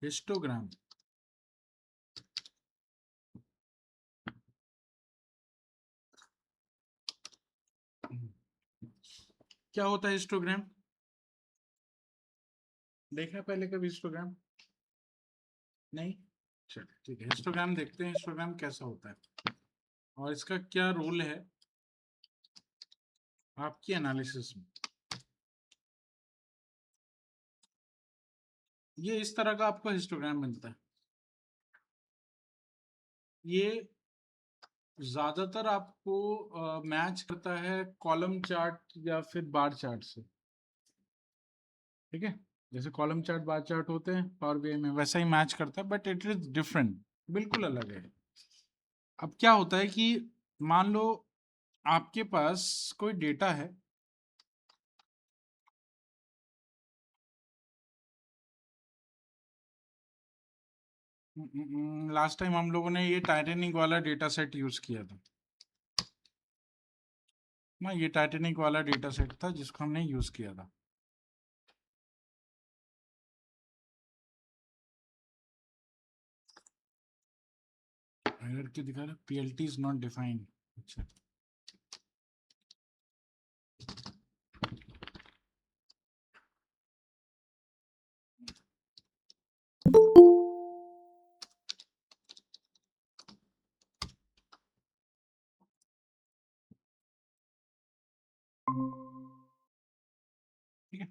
Histogram क्या होता है? हिस्टोग्राम देखा है पहले कभी हिस्टोग्राम? नहीं? चलिए ठीक है, हिस्टोग्राम देखते हैं हिस्टोग्राम कैसा होता है और इसका क्या रोल है आपकी एनालिसिस में। ये इस तरह का आपको हिस्टोग्राम मिलता है। ये ज्यादातर आपको मैच करता है कॉलम चार्ट या फिर बार चार्ट से। ठीक है, जैसे कॉलम चार्ट बार चार्ट होते हैं पावर बीआई में, वैसा ही मैच करता है, बट इट इज डिफरेंट, बिल्कुल अलग है। अब क्या होता है कि मान लो आपके पास कोई डेटा है, लास्ट टाइम हम लोगों ने ये टाइटेनिक वाला डेटा सेट यूज किया था ना, ये टाइटेनिक वाला डेटा सेट था जिसको हमने यूज किया था। एरर क्यों दिखा रहा है? PLT is not defined. अच्छा, ठीक है।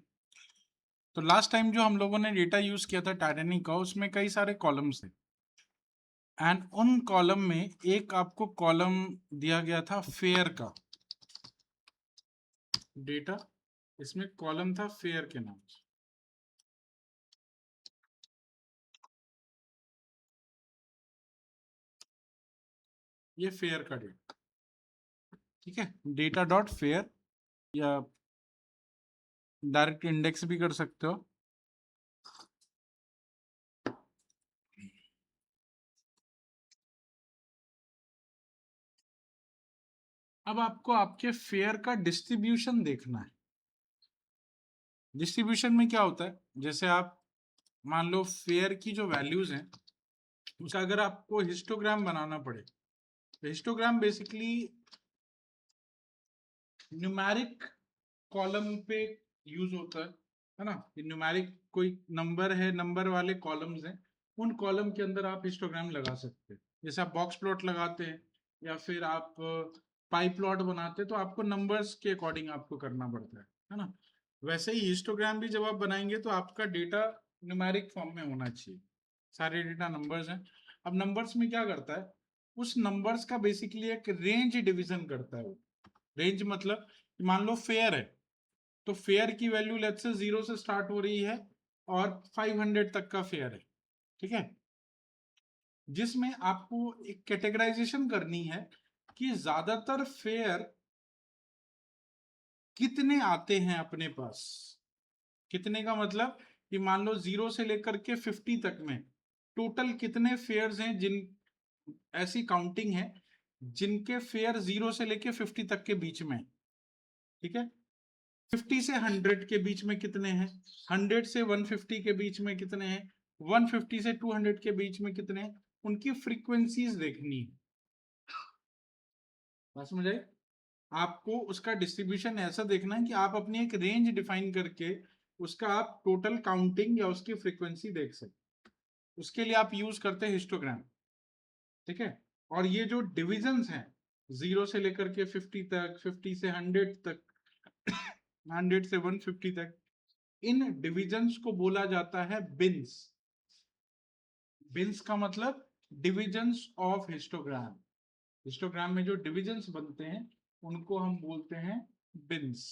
तो लास्ट टाइम जो हम लोगों ने डेटा यूज किया था टाइटेनिक का, उसमें कई सारे कॉलम्स थे एंड उन कॉलम में एक आपको कॉलम दिया गया था फेयर का डेटा, इसमें कॉलम था फेयर के नाम से। ये फेयर का डेटा, ठीक है, डेटा डॉट फेयर या डायरेक्ट इंडेक्स भी कर सकते हो। अब आपको आपके फेयर का डिस्ट्रीब्यूशन देखना है। डिस्ट्रीब्यूशन में क्या होता है, जैसे आप मान लो फेयर की जो वैल्यूज हैं उसका अगर आपको हिस्टोग्राम बनाना पड़े, तो हिस्टोग्राम बेसिकली न्यूमेरिक कॉलम पे यूज होता है ना। न्यूमेरिक कोई नंबर है, नंबर वाले कॉलम्स हैं, उन कॉलम के अंदर आप हिस्टोग्राम लगा सकते हैं। जैसे आप बॉक्स प्लॉट लगाते हैं या फिर आप पाई प्लॉट बनाते हैं, तो आपको नंबर्स के अकॉर्डिंग आपको करना पड़ता है ना। वैसे ही हिस्टोग्राम भी जब आप बनाएंगे तो आपका डेटा न्यूमेरिक फॉर्म में होना चाहिए। सारे डेटा नंबर्स हैं। अब नंबर्स में क्या करता है, उस नंबर्स का बेसिकली एक रेंज डिवीजन करता है। रेंज मतलब मान लो फेयर है, तो फेयर की वैल्यू लेट्स से 0 से स्टार्ट हो रही है और 500 तक का फेयर है, ठीक है, जिसमें आपको एक कैटेगराइजेशन करनी है कि ज्यादातर फेयर कितने आते हैं अपने पास। कितने का मतलब कि मान लो 0 से लेकर के 50 तक में टोटल कितने फेयर्स हैं, जिन ऐसी काउंटिंग है जिनके फेयर 0 से लेकर 50 तक के बीच में, ठीक है। 50 से 100 के बीच में कितने हैं, 100 से 150 के बीच में कितने हैं, 150 से 200 के बीच में कितने हैं, उनकी फ्रीक्वेंसीज देखनी है। बात समझ आई? आपको उसका डिस्ट्रीब्यूशन ऐसा देखना है कि आप अपनी एक रेंज डिफाइन करके उसका आप टोटल काउंटिंग या उसकी फ्रीक्वेंसी देख सकते। उसके लिए आप यूज करते हैं हिस्टोग्राम, ठीक है। और ये जो डिविजन्स हैं 0 से लेकर के 50 तक, 50 से 100 तक, 100 से 150 तक, इन डिविजन्स को बोला जाता है बिन्स। बिन्स का मतलब डिविजन्स ऑफ हिस्टोग्राम। हिस्टोग्राम में जो डिविजन्स बनते हैं उनको हम बोलते हैं बिन्स।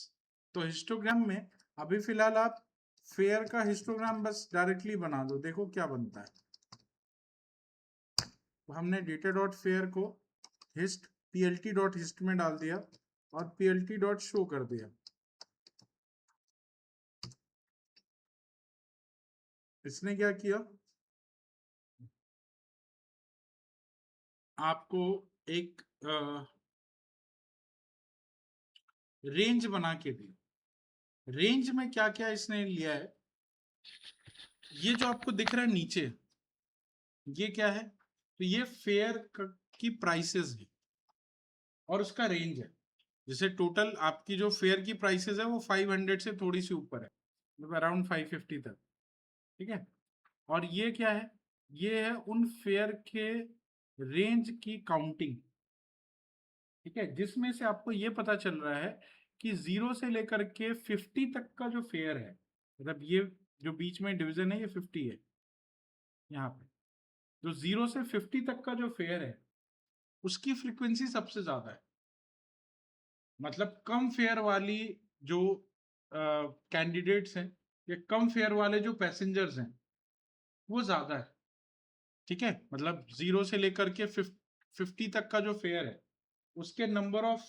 तो हिस्टोग्राम में अभी फिलहाल आप फेयर का हिस्टोग्राम बस डायरेक्टली बना दो, देखो क्या बनता है। तो हमने डेटा डॉट फेयर को हिस्ट पीएलटी डॉट हिस्ट में डाल दिया और पीएलटी डॉट शो कर दिया। इसने क्या किया, आपको एक रेंज बना के दी। रेंज में क्या क्या इसने लिया है, ये जो आपको दिख रहा है नीचे, ये क्या है? तो ये फेयर की प्राइसेस है और उसका रेंज है। जैसे टोटल आपकी जो फेयर की प्राइसेस है वो 500 से थोड़ी सी ऊपर है, मतलब अराउंड 550 तक, ठीक है। और ये क्या है? ये है उन फेयर के रेंज की काउंटिंग, ठीक है, जिसमें से आपको ये पता चल रहा है कि 0 से लेकर के 50 तक का जो फेयर है, मतलब ये जो बीच में डिवीजन है ये 50 है यहाँ पे, जो 0 से 50 तक का जो फेयर है उसकी फ्रीक्वेंसी सबसे ज्यादा है। मतलब कम फेयर वाली जो कैंडिडेट्स हैं या कम फेयर वाले जो पैसेंजर्स हैं वो ज्यादा है, ठीक है। मतलब 0 से लेकर के 50 तक का जो फेयर है उसके नंबर ऑफ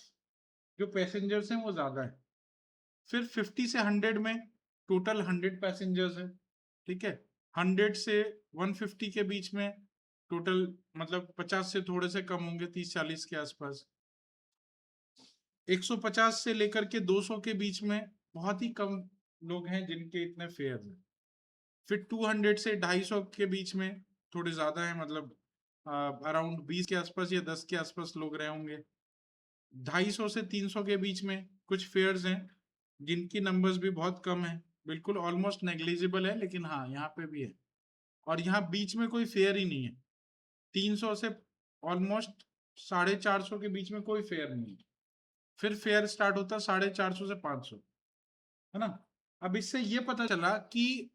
जो पैसेंजर्स हैं वो ज्यादा है। फिर 50 से 100 में टोटल 100 पैसेंजर्स है, ठीक है। 100 से 150 के बीच में टोटल मतलब 50 से थोड़े से कम होंगे, 30-40 के आसपास। 150 से लेकर के 200 के बीच में बहुत ही कम लोग हैं जिनके इतने फेयर हैं। फिर 200 से 250 के बीच में थोड़े ज्यादा है, मतलब अराउंड 20 के आसपास या 10 के आसपास लोग रहे होंगे। 250 से 300 के बीच में कुछ फेयर्स हैं जिनकी नंबर्स भी बहुत कम है, बिल्कुल ऑलमोस्ट नेग्लिजिबल है, लेकिन हाँ यहाँ पे भी है। और यहाँ बीच में कोई फेयर ही नहीं है, 300 से ऑलमोस्ट 450 के बीच में कोई फेयर नहीं है। फिर फेयर स्टार्ट होता है 450 से 500, है ना। अब इससे ये पता चला कि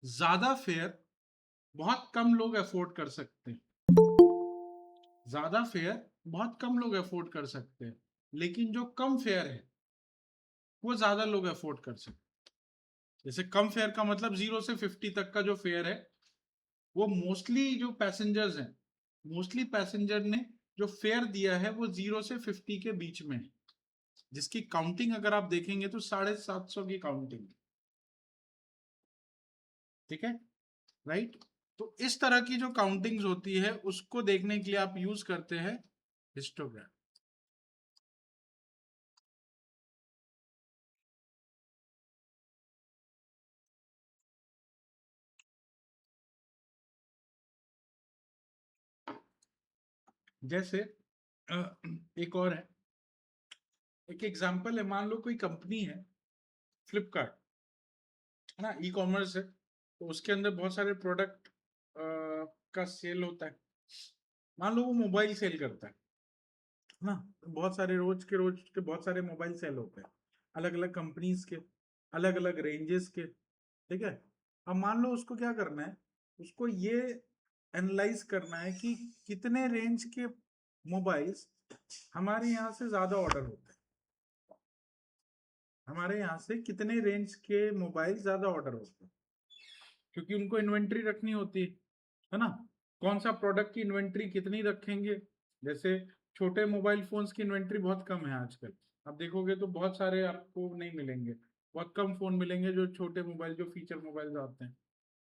ज्यादा फेयर बहुत कम लोग अफोर्ड कर सकते हैं, ज्यादा फेयर बहुत कम लोग अफोर्ड कर सकते हैं, लेकिन जो कम फेयर है वो ज्यादा लोग अफोर्ड कर सकते हैं। जैसे कम फेयर का मतलब 0 से 50 तक का जो फेयर है वो मोस्टली जो पैसेंजर्स हैं, मोस्टली पैसेंजर ने जो फेयर दिया है वो 0 से 50 के बीच में है, जिसकी काउंटिंग अगर आप देखेंगे तो 750 की काउंटिंग, ठीक है, राइट। तो इस तरह की जो काउंटिंग्स होती है उसको देखने के लिए आप यूज करते हैं हिस्टोग्राम। जैसे एक और है, एक एग्जांपल है, मान लो कोई कंपनी है फ्लिपकार्ट, है ना, ई कॉमर्स है, तो उसके अंदर बहुत सारे प्रोडक्ट का सेल होता है। मान लो वो मोबाइल सेल करता है ना, तो बहुत सारे रोज के बहुत सारे मोबाइल सेल होते हैं, अलग अलग कंपनीज के, अलग अलग रेंजेस के, ठीक है। अब मान लो उसको क्या करना है, उसको ये एनालाइज करना है कि कितने रेंज के मोबाइल्स हमारे यहाँ से ज्यादा ऑर्डर होते हैं, हमारे यहाँ से कितने रेंज के मोबाइल ज्यादा ऑर्डर होते हैं, क्योंकि उनको इन्वेंट्री रखनी होती है ना। कौन सा प्रोडक्ट की इन्वेंट्री कितनी रखेंगे? जैसे छोटे मोबाइल फोन्स की इन्वेंट्री बहुत कम है आजकल, आप देखोगे तो बहुत सारे आपको नहीं मिलेंगे, बहुत कम फोन मिलेंगे जो छोटे मोबाइल, जो फीचर मोबाइल आते हैं।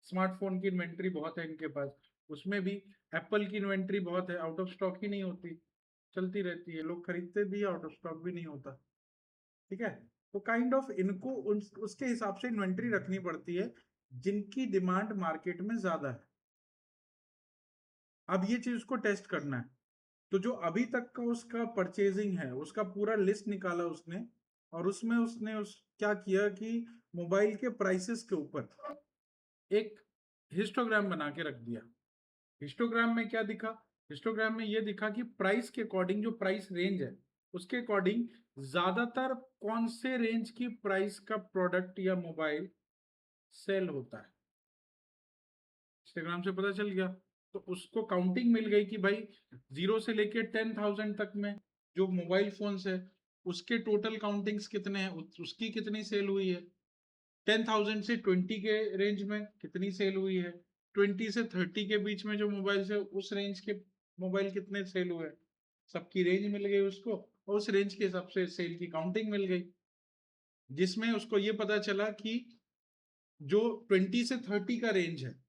स्मार्टफोन की इन्वेंट्री बहुत है इनके पास, उसमें भी एप्पल की इन्वेंट्री बहुत है, आउट ऑफ स्टॉक ही नहीं होती, चलती रहती है, लोग खरीदते भी, आउट ऑफ स्टॉक भी नहीं होता, ठीक है। तो काइंड ऑफ इनको उसके हिसाब से इन्वेंट्री रखनी पड़ती है जिनकी डिमांड मार्केट में ज्यादा है। अब ये चीज को टेस्ट करना है, तो जो अभी तक का उसका परचेजिंग है उसका पूरा लिस्ट निकाला उसने, और उसमें उसने क्या किया कि मोबाइल के प्राइसेस के ऊपर एक हिस्टोग्राम बना के रख दिया। हिस्टोग्राम में क्या दिखा? हिस्टोग्राम में ये दिखा कि प्राइस के अकॉर्डिंग, जो प्राइस रेंज है उसके अकॉर्डिंग ज्यादातर कौन से रेंज की प्राइस का प्रोडक्ट या मोबाइल सेल होता है, इंस्टाग्राम से पता चल गया। तो उसको काउंटिंग मिल गई कि भाई 0 से लेके 10,000 तक में जो मोबाइल फोन्स है उसके टोटल काउंटिंग्स कितने हैं, उसकी कितनी सेल हुई है। 10,000 से 20 के रेंज में कितनी सेल हुई है, 20 से 30 के बीच में जो मोबाइल है उस रेंज के मोबाइल कितने सेल हुए, सबकी रेंज मिल गई उसको, और उस रेंज के हिसाब से सेल की काउंटिंग मिल गई, जिसमें उसको ये पता चला कि जो 20 से 30 का रेंज है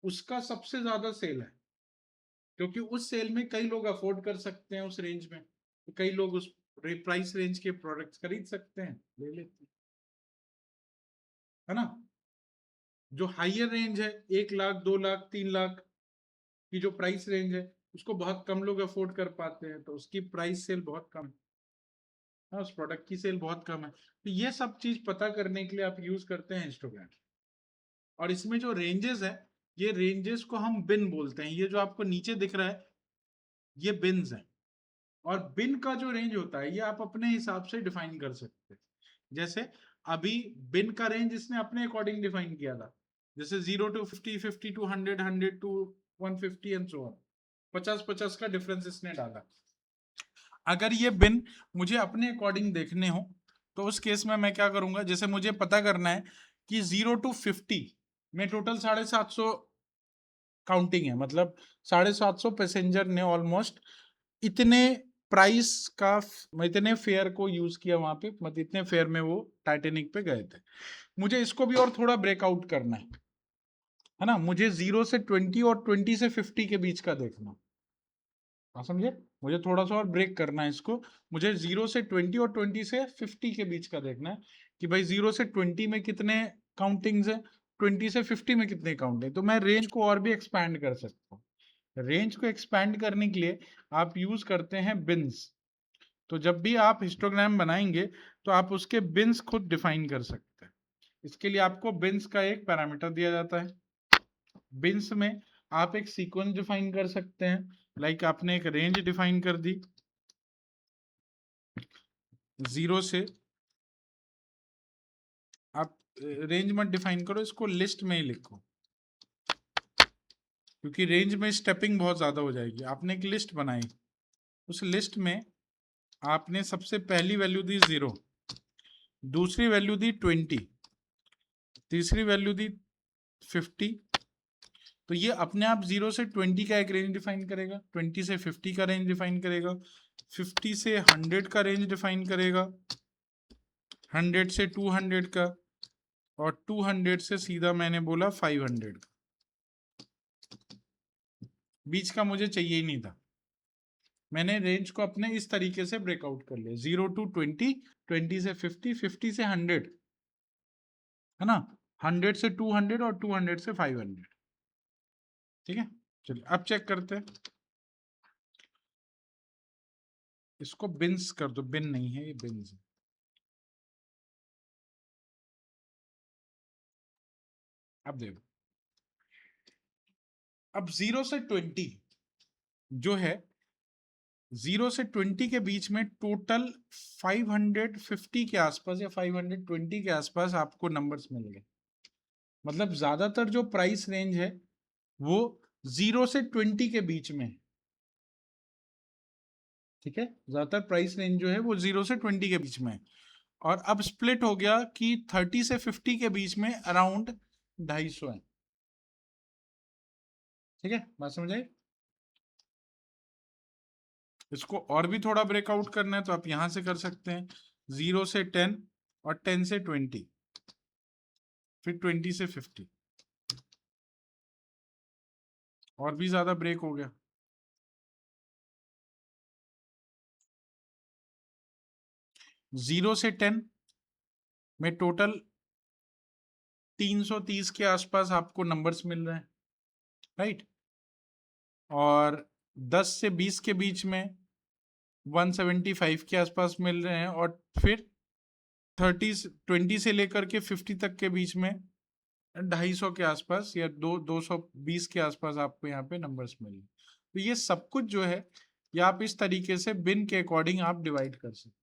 उसका सबसे ज्यादा सेल है, क्योंकि उस सेल में कई लोग अफोर्ड कर सकते हैं उस रेंज में, तो कई लोग उस प्राइस रेंज के प्रोडक्ट्स खरीद सकते हैं, ले लेते हैं, है ना। जो हाइयर रेंज है 1 लाख 2 लाख 3 लाख की जो प्राइस रेंज है उसको बहुत कम लोग अफोर्ड कर पाते हैं, तो उसकी प्राइस सेल बहुत कम है। हाँ, उस प्रोडक्ट की सेल बहुत कम है। तो ये सब चीज पता करने के लिए आप यूज करते हैं इंस्टाग्राम। और इसमें जो रेंजेस है, ये रेंजेस को हम बिन बोलते हैं। ये जो आपको नीचे दिख रहा है ये बिन्स है। और बिन का जो रेंज होता है ये आप अपने हिसाब से डिफाइन कर सकते हैं। जैसे अभी बिन का रेंज इसने अपने अकॉर्डिंग डिफाइन किया था, जैसे 0 to 50, 50 to 100, 100 to 150 and so on. 50-50 का डिफरेंस इसने डाला। अगर ये बिन मुझे अपने अकॉर्डिंग देखने हो तो उस केस में मैं क्या करूंगा, जैसे मुझे पता करना है कि 0 to 50 में टोटल 750 काउंटिंग है, मतलब 750 पैसेंजर ने ऑलमोस्ट इतने प्राइस का इतने फेयर को यूज किया वहां पे, मतलब इतने फेयर में वो टाइटेनिक पे गए थे। मुझे इसको भी और थोड़ा ब्रेकआउट करना है ना। मुझे 0 से 20 और 20 से 50 के बीच का देखना। हाँ समझे, मुझे थोड़ा सा और ब्रेक करना है इसको। मुझे 0 से 20 और 20 से 50 के बीच का देखना है कि भाई 0 से 20 में कितने काउंटिंग्स है, 20 से 50 में कितने काउंटिंग। तो मैं रेंज को और भी एक्सपैंड कर सकता हूँ। रेंज को एक्सपैंड करने के लिए आप यूज करते हैं बिन्स। तो जब भी आप हिस्टोग्राम बनाएंगे तो आप उसके बिन्स खुद डिफाइन कर सकते हैं। इसके लिए आपको बिन्स का एक पैरामीटर दिया जाता है। बिन्स में आप एक सीक्वेंस डिफाइन कर सकते हैं। लाइक आपने एक रेंज डिफाइन कर दी 0 से, आप रेंज मत डिफाइन करो, इसको लिस्ट में ही लिखो, क्योंकि रेंज में स्टेपिंग बहुत ज्यादा हो जाएगी। आपने एक लिस्ट बनाई, उस लिस्ट में आपने सबसे पहली वैल्यू दी 0, दूसरी वैल्यू दी 20, तीसरी वैल्यू दी 50। तो ये अपने आप 0 से 20 का एक रेंज डिफाइन करेगा, 20 से 50 का रेंज डिफाइन करेगा, 50 से 100 का रेंज डिफाइन करेगा, 100 से 200 का, और 200 से सीधा मैंने बोला 500 का। बीच का मुझे चाहिए ही नहीं था। मैंने रेंज को अपने इस तरीके से ब्रेकआउट कर लिया, 0 to 20, 20 से 50, 50 से 100, है ना, 100 से 200 और 200 से 500। ठीक है, चलिए अब चेक करते हैं। इसको बिन्स कर दो, बिन नहीं है ये, बिन्स है। अब देखो, अब 0 से 20 जो है, 0 से 20 के बीच में टोटल 550 के आसपास या 520 के आसपास आपको नंबर्स मिल गए। मतलब ज्यादातर जो प्राइस रेंज है वो 0 से 20 के बीच में। ठीक है, ज्यादातर प्राइस रेंज जो है वो 0 से 20 के बीच में। और अब स्प्लिट हो गया कि 30 से 50 के बीच में अराउंड 250 है। ठीक है, बात समझ आई। इसको और भी थोड़ा ब्रेकआउट करना है तो आप यहां से कर सकते हैं, 0 से 10 और 10 से 20, फिर 20 से 50, और भी ज्यादा ब्रेक हो गया। 0 से 10 में टोटल 330 के आसपास आपको नंबर्स मिल रहे हैं, राइट। और 10 से 20 के बीच में 175 के आसपास मिल रहे हैं, और फिर 20 से लेकर के 50 तक के बीच में 250 के आसपास या 220 के आसपास आपको यहाँ पे नंबर्स मिल रहे हैं। तो ये सब कुछ जो है ये आप इस तरीके से बिन के अकॉर्डिंग आप डिवाइड कर सकते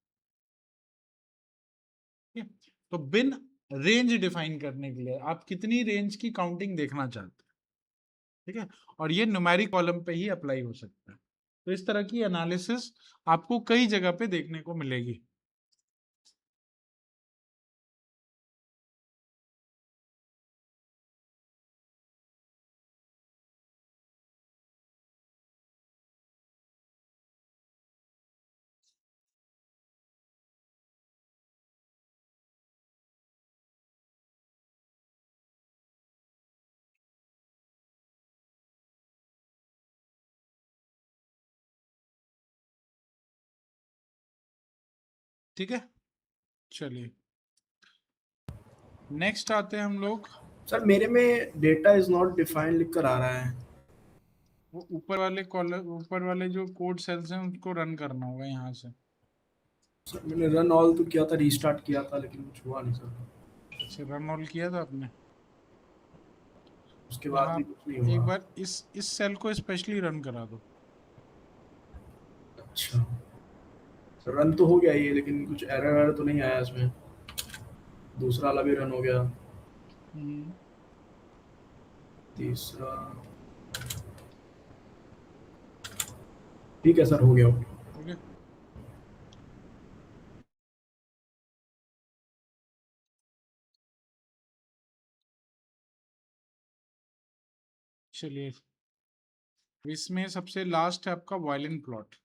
हैं। तो बिन रेंज डिफाइन करने के लिए आप कितनी रेंज की काउंटिंग देखना चाहते हैं। ठीक है, और ये न्यूमेरिक कॉलम पे ही अप्लाई हो सकता है। तो इस तरह की एनालिसिस आपको कई जगह पे देखने को मिलेगी। ठीक है, चलिए नेक्स्ट आते हैं हम लोग सर मेरे में डेटा इज नॉट डिफाइंड लिख कर आ रहा है। वो ऊपर वाले जो कोड सेल्स हैं उनको रन करना होगा यहाँ से। सर मैंने रन ऑल तो किया था, रीस्टार्ट किया था, लेकिन कुछ हुआ नहीं सर। अच्छा, रन ऑल किया था आपने? उसके बाद यहाँ भी कुछ नहीं एक हुआ। बार इस सेल को स्पेशली रन करा दो। अच्छा, रन तो हो गया ये, लेकिन कुछ एरर एरर तो नहीं आया इसमें। दूसरा वाला भी रन हो गया। हम्म। तीसरा। ठीक है सर, हो गया, ओके। ओके। चलिए, इसमें सबसे लास्ट है आपका वायलिन प्लॉट।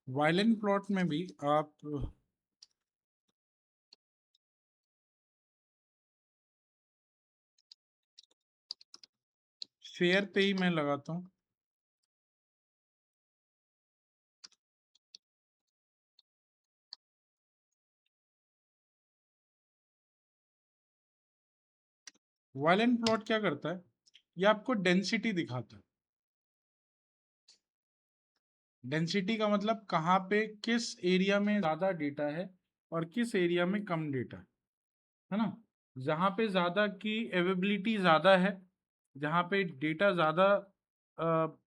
वायलिन प्लॉट में भी आप फेयर पे ही मैं लगाता हूँ। वायलिन प्लॉट क्या करता है, ये आपको डेंसिटी दिखाता है। डेंसिटी का मतलब कहाँ पे किस एरिया में ज्यादा डेटा है और किस एरिया में कम डेटा है ना। जहाँ पे ज्यादा की अवेबिलिटी ज्यादा है, जहाँ पे डेटा ज्यादा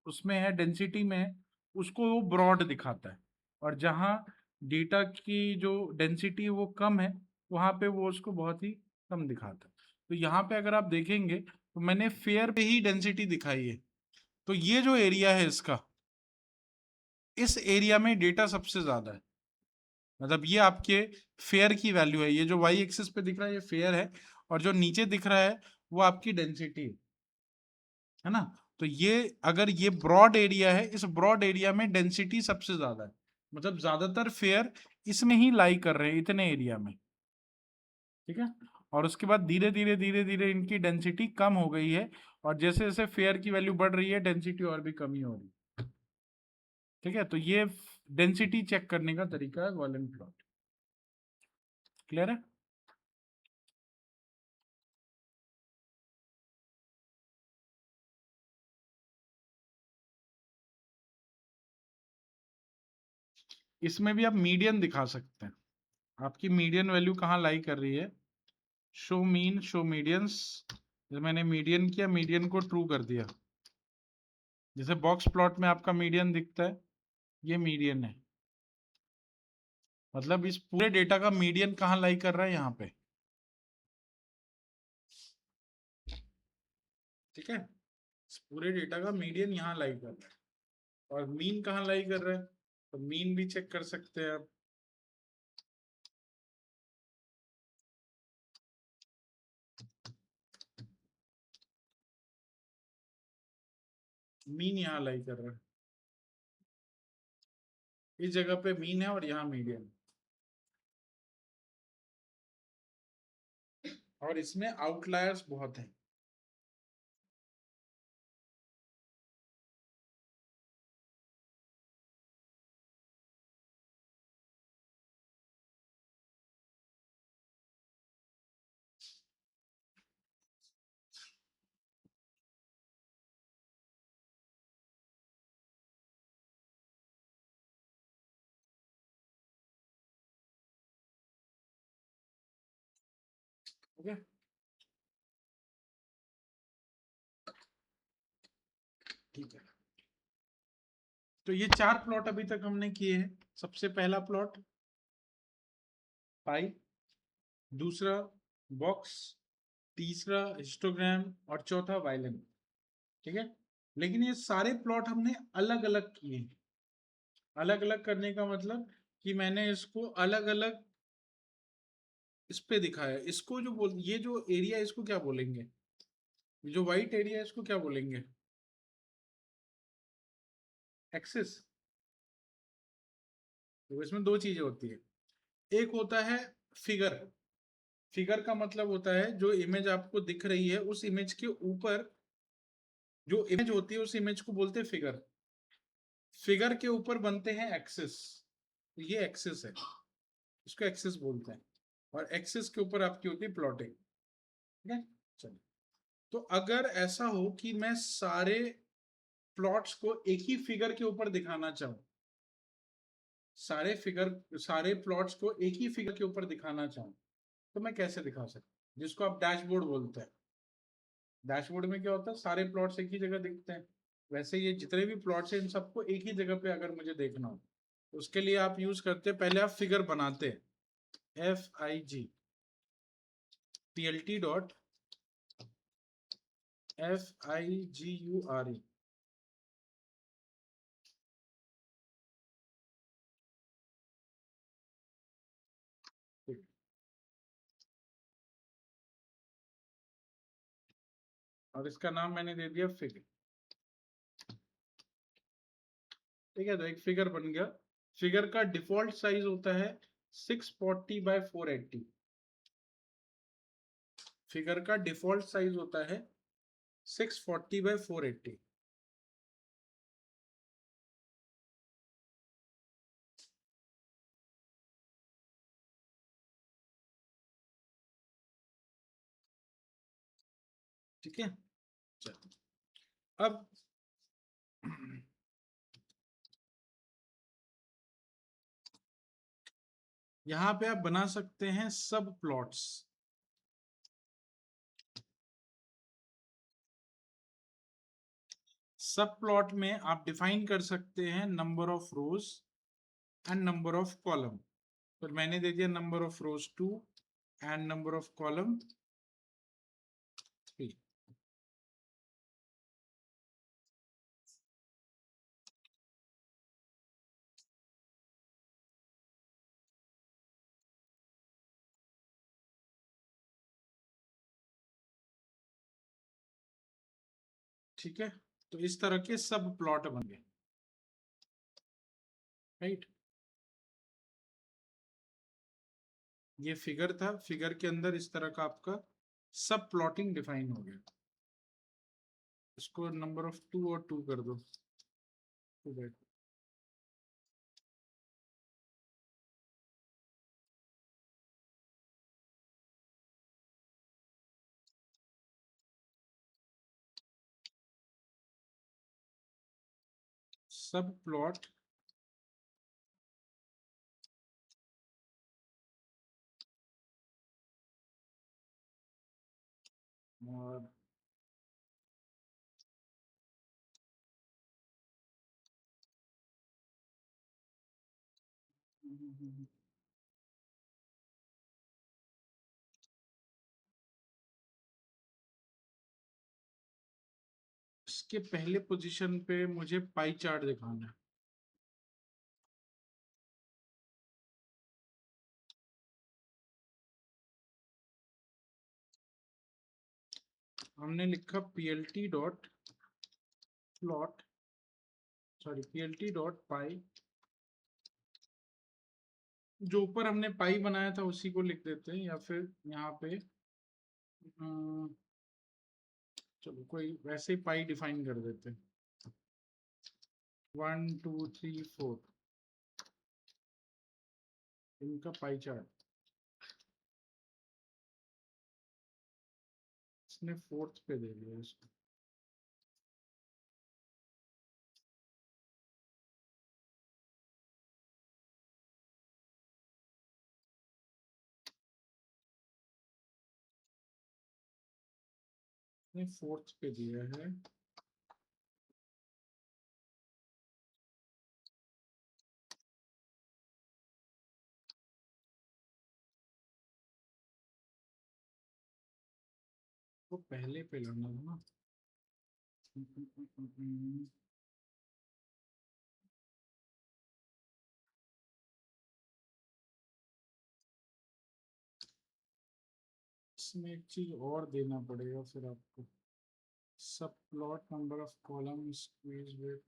उसमें है, डेंसिटी में है, उसको वो ब्रॉड दिखाता है। और जहाँ डेटा की जो डेंसिटी है वो कम है, वहाँ पे वो उसको बहुत ही कम दिखाता है। तो यहाँ पे अगर आप देखेंगे तो मैंने फेयर पे ही डेंसिटी दिखाई है। तो ये जो एरिया है इसका, इस एरिया में डेटा सबसे ज्यादा है। मतलब ये आपके फेयर की वैल्यू है। ये जो वाई एक्सिस पे दिख रहा है ये फेयर है, और जो नीचे दिख रहा है वो आपकी डेंसिटी है ना। तो ये अगर ये ब्रॉड एरिया है, इस ब्रॉड एरिया में डेंसिटी सबसे ज्यादा है। मतलब ज्यादातर फेयर इसमें ही लाई कर रहे हैं, इतने एरिया में। ठीक है। और उसके बाद धीरे धीरे धीरे धीरे इनकी डेंसिटी कम हो गई है, और जैसे जैसे फेयर की वैल्यू बढ़ रही है डेंसिटी और भी कमी हो रही है। ठीक है। तो ये डेंसिटी चेक करने का तरीका है गॉलन प्लॉट। क्लियर है? इसमें भी आप मीडियन दिखा सकते हैं। आपकी मीडियन वैल्यू कहाँ लाई कर रही है। Show mean, show medians. जब मैंने मीडियन किया, मीडियन को ट्रू कर दिया। जैसे बॉक्स प्लॉट में आपका मीडियन दिखता है, ये मीडियन है। मतलब इस पूरे डेटा का मीडियन कहाँ लाई कर रहा है, यहाँ पे। ठीक है। इस पूरे डेटा का मीडियन यहाँ लाई कर रहा है। और मीन कहाँ लाई कर रहा है, तो मीन भी चेक कर सकते हैं आप। मीन यहाँ लाई कर रहा है, इस जगह पे मीन है और यहाँ मीडियन। और इसमें आउटलायर्स बहुत हैं। ओके। ठीक है। तो ये 4 प्लॉट अभी तक हमने किए हैं। सबसे पहला प्लॉट पाई, दूसरा बॉक्स, तीसरा हिस्टोग्राम, और चौथा वायलिन। ठीक है। लेकिन ये सारे प्लॉट हमने अलग अलग किए हैं। अलग अलग करने का मतलब कि मैंने इसको अलग अलग इस पे दिखाया। इसको जो बोल, ये जो एरिया है इसको क्या बोलेंगे, ये जो व्हाइट एरिया है इसको क्या बोलेंगे, एक्सिस। तो इसमें दो चीजें होती है। एक होता है फिगर। फिगर का मतलब होता है जो इमेज आपको दिख रही है उस इमेज के ऊपर जो इमेज होती है उस इमेज को बोलते हैं फिगर। फिगर के ऊपर बनते हैं एक्सिस, ये एक्सिस है, इसको एक्सिस बोलते हैं, और एक्सिस के ऊपर आपकी होती है प्लॉटिंग। ठीक है, चलिए। तो अगर ऐसा हो कि मैं सारे प्लॉट्स को एक ही फिगर के ऊपर दिखाना चाहूं, सारे प्लॉट्स को एक ही फिगर के ऊपर दिखाना चाहूं, तो मैं कैसे दिखा सकता हूं, जिसको आप डैशबोर्ड बोलते हैं। डैशबोर्ड में क्या होता है, सारे प्लॉट्स एक ही जगह दिखते हैं। वैसे ये जितने भी प्लॉट्स हैं इन सबको एक ही जगह पे अगर मुझे देखना हो, तो उसके लिए आप यूज करते हैं, पहले आप फिगर बनाते हैं, FIGURE। और इसका नाम मैंने दे दिया फिगर। ठीक है, तो एक फिगर बन गया। फिगर का डिफॉल्ट साइज होता है 640 बाय 480। फिगर का डिफॉल्ट साइज होता है 640 बाय 480। ठीक है, चलो अब यहां पे आप बना सकते हैं सब प्लॉट्स। सब प्लॉट में आप डिफाइन कर सकते हैं number of rose and number of column. तो मैंने दे दिया number of rose 2 and number of column 3। ठीक है, तो इस तरह के सब प्लॉट बन गए, राइट। ये फिगर था, फिगर के अंदर इस तरह का आपका सब प्लॉटिंग डिफाइन हो गया। इसको नंबर ऑफ 2 और 2 कर दो, सब प्लॉट और इसके पहले पोजीशन पे मुझे पाई चार्ट दिखाना है। हमने लिखा PLT dot plot, sorry PLT dot pie, जो ऊपर हमने पाई बनाया था उसी को लिख देते हैं, या फिर यहाँ पे चलो कोई वैसे ही पाई डिफाइन कर देते हैं, 1 2 3 4 इनका पाई चार्ट। इसने 4th पे दे दिया इसको। इसने 4th पे दिया है, वो पहले पे लाना था ना। इसमें एक चीज और देना पड़ेगा फिर आपको, सब plot number of column squeeze with,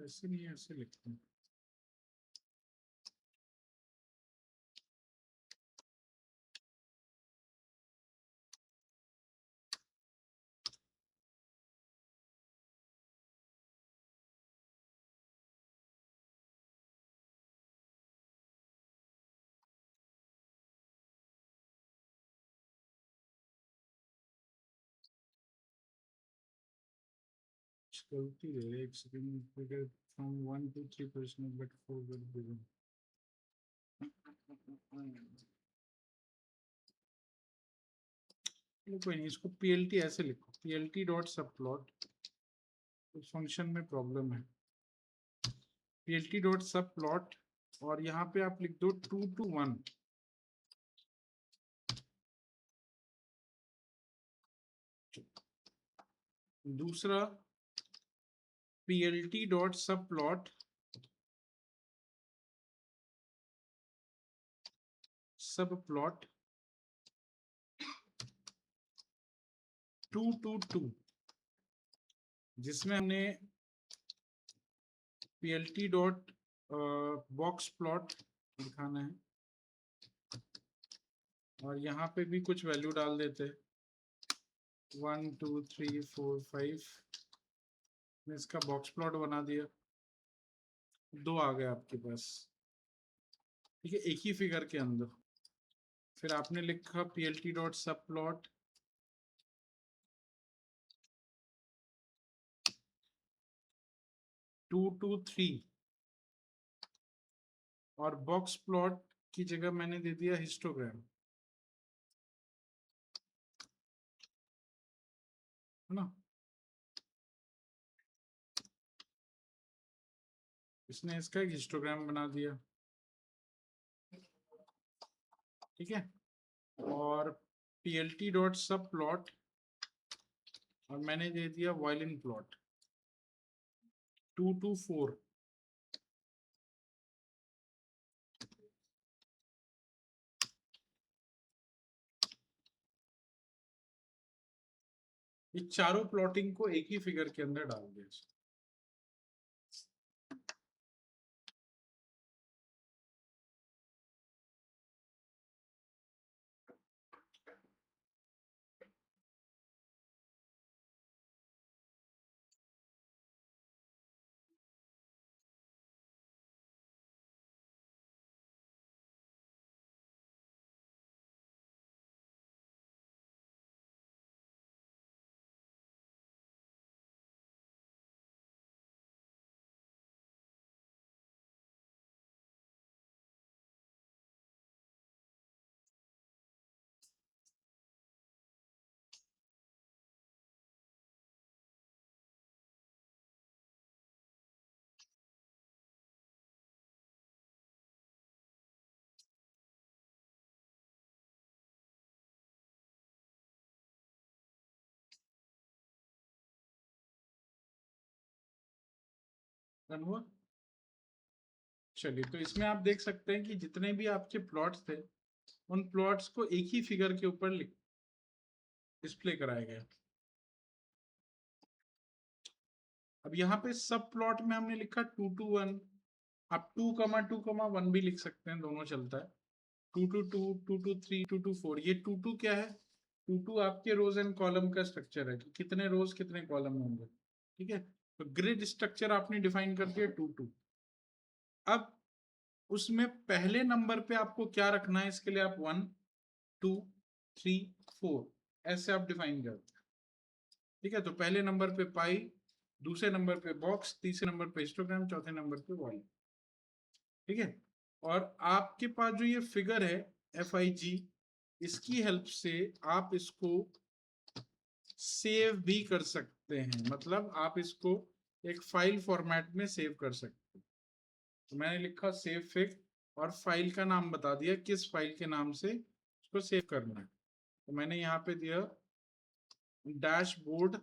ऐसे नहीं ऐसे लिखते हैं। गलती है, एक second, figure from 1 to 3% but 4 will begin. कोई नहीं, इसको पीएलटी ऐसे लिखो, पीएलटी डॉट सब प्लॉट, उस फंक्शन में प्रॉब्लम है। पीएलटी डॉट सब प्लॉट, और यहाँ पे आप लिख दो 2 to 1। दूसरा पीएलटी डॉट सब प्लॉट सब प्लॉट 2 to 2, जिसमें हमने पीएलटी डॉट बॉक्स प्लॉट दिखाना है, और यहाँ पे भी कुछ वैल्यू डाल देते हैं 1 2 3 4 5। मैं इसका बॉक्स प्लॉट बना दिया, 2 आ गए आपके पास, ठीक है, एक ही फिगर के अंदर। फिर आपने लिखा पीएलटी डॉट सब प्लॉट 2 to 3, और बॉक्स प्लॉट की जगह मैंने दे दिया हिस्टोग्राम, है ना। इसने इसका एक हिस्टोग्राम बना दिया, ठीक है। और पीएलटी डॉट सब प्लॉट, और मैंने दे दिया वायलिन प्लॉट 2 to 4। ये चारों प्लॉटिंग को एक ही फिगर के अंदर डाल दिया। डन हुआ। चलिए, तो इसमें आप देख सकते हैं कि जितने भी आपके प्लॉट्स थे, उन प्लॉट्स को एक ही फिगर के ऊपर डिस्प्ले कराया गया। अब यहाँ पे सब प्लॉट में हमने लिखा 2 to 1। आप 2,2,1 भी लिख सकते हैं, दोनों चलता है। 2 to 2, 2 to 3, 2 to 4। ये 2 2 क्या है? 2 2 आपके रोज एंड कॉलम का स्ट्रक्चर है कि कितने रोज कितने कॉलम होंगे, ठीक है। तो ग्रिड स्ट्रक्चर आपने डिफाइन कर दिया 2 2। अब उसमें पहले नंबर पे आपको क्या रखना है, इसके लिए आप 1 2 3 4 ऐसे आप डिफाइन करते हैं, ठीक है। तो पहले नंबर पे पाई, दूसरे नंबर पे बॉक्स, तीसरे नंबर पे हिस्टोग्राम, चौथे नंबर पे वॉल्यूम, ठीक है। और आपके पास जो ये फिगर है FIG, इसकी हेल्प से आप इसको सेव भी कर सकते हैं, मतलब आप इसको एक फाइल फॉर्मेट में सेव कर सकते हैं। तो मैंने लिखा सेव फिग, और फाइल का नाम बता दिया किस फाइल के नाम से इसको सेव करना है। तो मैंने यहाँ पे दिया डैशबोर्ड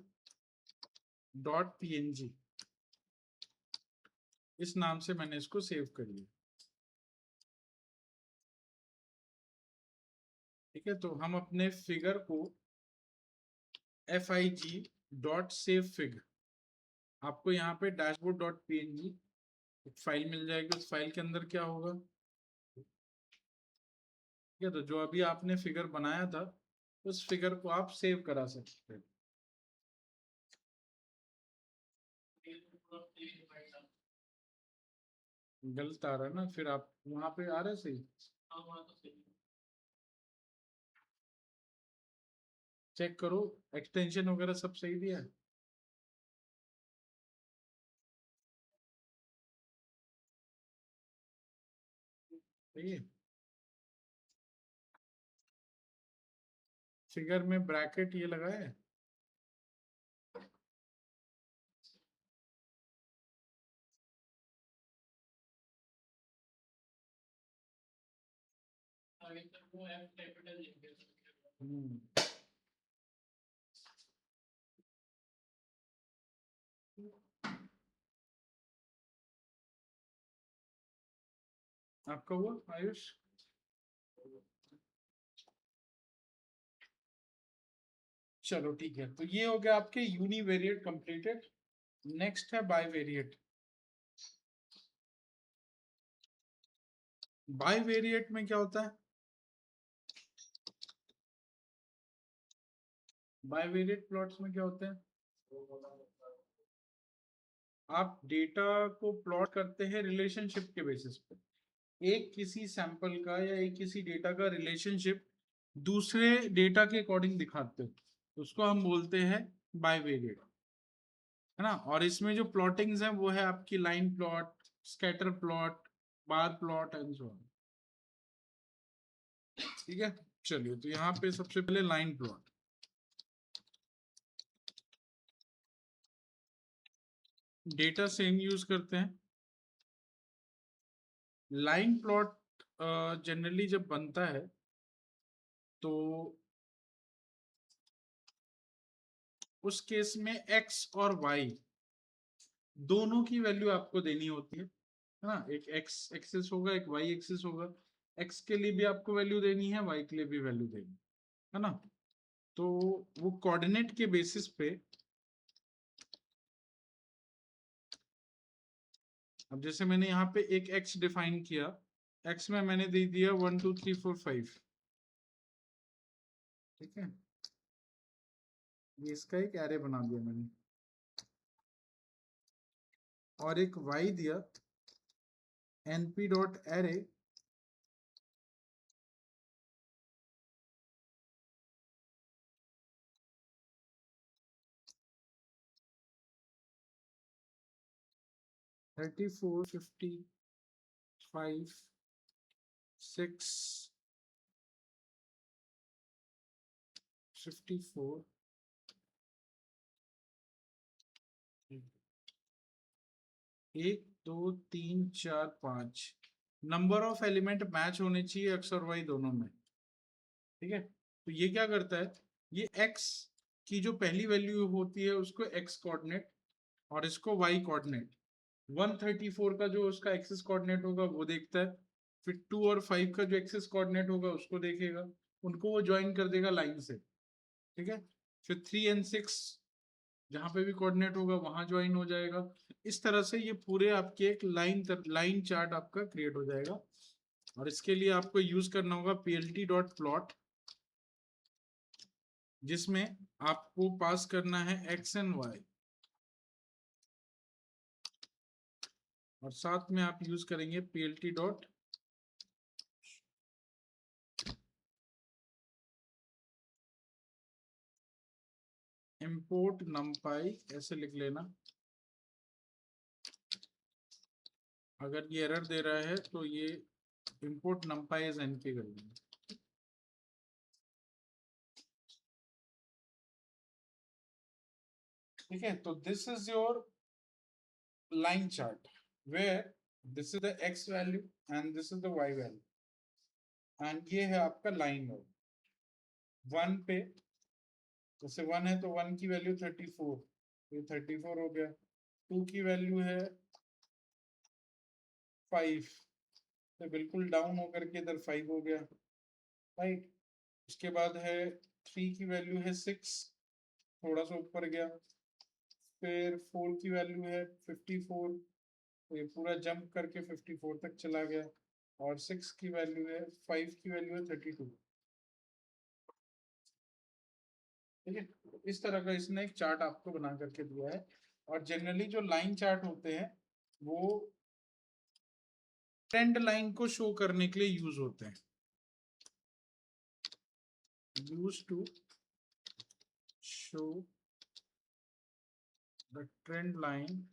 डॉट PNG, इस नाम से मैंने इसको सेव कर लिया, ठीक है। तो हम अपने फिगर को FIG डॉट सेव फिग, आपको यहाँ पे डैशबोर्ड डॉट PNG एक फाइल मिल जाएगी। उस फाइल के अंदर क्या होगा, ठीक है। तो जो अभी आपने फिगर बनाया था, उस फिगर को आप सेव करा सकते हैं। गलत आ रहा है ना, फिर आप वहां पे आ रहा है सही, चेक करो एक्सटेंशन वगैरह सब सही दिया है। सही है। फिगर में ब्रैकेट ये लगा है, आपका हुआ आयुष? चलो ठीक है, तो ये हो गया आपके यूनिवेरिएट कंप्लीटेड। नेक्स्ट है बाइवेरिएट। बाइवेरिएट में क्या होता है? बाइवेरिएट प्लॉट्स में क्या होते हैं? आप डेटा को प्लॉट करते हैं रिलेशनशिप के बेसिस पे। एक किसी सैंपल का या एक किसी डेटा का रिलेशनशिप दूसरे डेटा के अकॉर्डिंग दिखाते हो, उसको हम बोलते हैं बाइवेरिएट, है ना। और इसमें जो प्लॉटिंग्स हैं वो है आपकी line plot, scatter plot, bar plot and so on. ठीक है, चलिए तो यहाँ पे सबसे पहले line plot. Data same use करते हैं। लाइन प्लॉट जनरली जब बनता है तो उस केस में x और y दोनों की वैल्यू आपको देनी होती है ना। एक x एक्सिस होगा, एक y एक्सिस होगा। x के लिए भी आपको वैल्यू देनी है, y के लिए भी वैल्यू देनी है ना। तो वो कोऑर्डिनेट के बेसिस पे, अब जैसे मैंने यहाँ पे एक x डिफाइन किया, x में मैंने दे दिया 1 2 3 4 5, ठीक है। ये इसका एक एरे बना दिया मैंने, और एक y दिया np dot array thirty four 55 6 54 1 2 3 4 5 number of element match होने चाहिए एक्स और वाई दोनों में, ठीक है। तो ये क्या करता है, ये एक्स की जो पहली वैल्यू होती है उसको एक्स कोऑर्डिनेट और इसको वाई कोऑर्डिनेट, 134 का जो उसका एक्सिस कोऑर्डिनेट होगा वो देखता है, फिर 2 और 5 का जो एक्सिस कोऑर्डिनेट होगा उसको देखेगा, उनको वो ज्वाइन कर देगा लाइन से, ठीक है। फिर 3 एंड 6 जहां पे भी कोऑर्डिनेट होगा वहां ज्वाइन हो जाएगा। इस तरह से ये पूरे आपके एक लाइन चार्ट आपका क्रिएट हो जाएगा। और इसके लिए आपको यूज करना होगा plt डॉट प्लॉट, जिसमें आपको पास करना है x एंड y, और साथ में आप यूज करेंगे plt डॉट import numpy, ऐसे लिख लेना। अगर ये एरर दे रहा है तो ये import numpy as np कर लेना। ठीक है, तो this is your line chart where this is the x value and this is the y value, and ये है आपका लाइन नोड। 1 पे जैसे 1 है तो 1 की वैल्यू 34, ये 34 हो गया। 2 की वैल्यू है 5, तो बिल्कुल डाउन होकर के इधर 5 हो गया, राइट। उसके बाद है 3 की वैल्यू है 6, थोड़ा सा ऊपर गया। फिर 4 की वैल्यू है 54, तो ये पूरा जंप करके 54 तक चला गया। और 6 की वैल्यू है 5 की वैल्यू है 32, ठीक है। इस तरह का इसने एक चार्ट आपको बना करके दिया है। और जनरली जो लाइन चार्ट होते हैं वो ट्रेंड लाइन को शो करने के लिए यूज होते हैं, use to show the trend line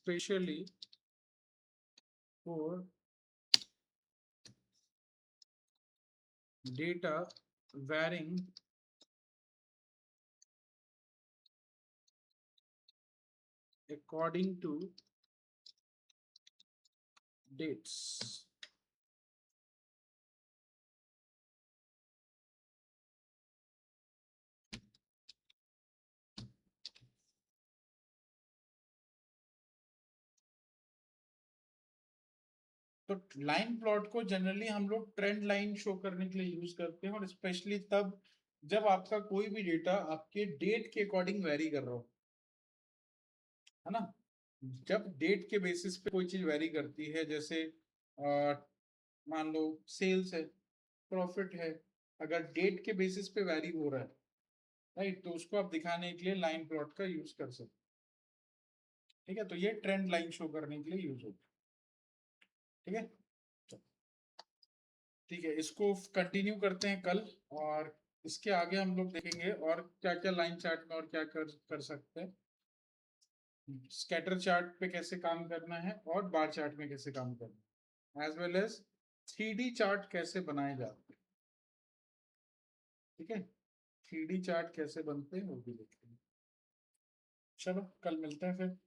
especially for data varying according to dates. तो लाइन प्लॉट को जनरली हम लोग ट्रेंड लाइन शो करने के लिए यूज करते हैं, और स्पेशली तब जब आपका कोई भी डेटा आपके डेट के अकॉर्डिंग वेरी कर रहा हो, है ना। जब डेट के बेसिस पे कोई चीज वेरी करती है, जैसे मान लो सेल्स है, प्रॉफिट है, अगर डेट के बेसिस पे वेरी हो रहा है, राइट, तो उसको आप दिखाने के लिए लाइन प्लॉट का यूज कर सकते हैं। ठीक है, तो ये ट्रेंड लाइन शो करने के लिए यूज होता है। ठीक है, ठीक है, इसको कंटिन्यू करते हैं कल, और इसके आगे हम लोग देखेंगे और क्या क्या लाइन चार्ट में और क्या कर सकते हैं, स्कैटर चार्ट पे कैसे काम करना है, और बार चार्ट में कैसे काम करना है, as well as 3D chart कैसे बनाए जाते हैं। ठीक है, 3D चार्ट कैसे बनते हैं वो भी देखेंगे। चलो कल मिलते हैं फिर।